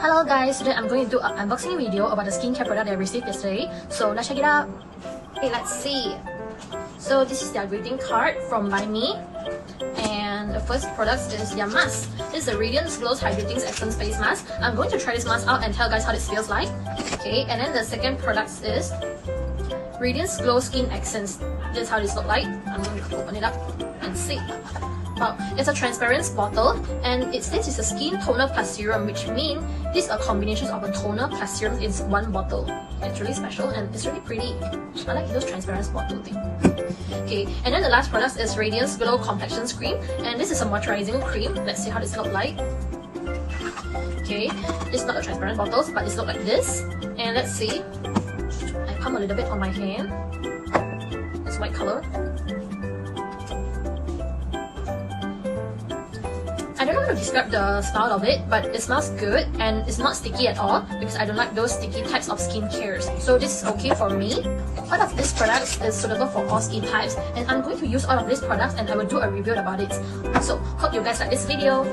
Hello guys, today I'm going to do an unboxing video about the skincare product that I received yesterday. So let's check it out. Okay, let's see. So this is their greeting card from Byme. And the first product is their mask. This is the Radiant Glow Hydrating Essence Face Mask. I'm going to try this mask out and tell you guys how this feels like. Okay, and then the second product is Radiant Glow Skin Essence. This is how this looks like. I'm going to open it up and see. Wow, it's a transparent bottle and it says it's a skin toner plus serum, which means this is a combination of a toner plus serum in one bottle. It's really special and it's really pretty. I like those transparent bottle thing. Okay, and then the last product is Radiant Glow Complexion Cream, and this is a moisturizing cream. Let's see how this looks like. Okay, it's not a transparent bottle, but it looks like this. And let's see. I pump a little bit on my hand. It's white color. I don't know how to describe the smell of it, but it smells good and it's not sticky at all because I don't like those sticky types of skincare. So this is okay for me. All of these products is suitable for all skin types, and I'm going to use all of these products and I will do a review about it. So hope you guys like this video.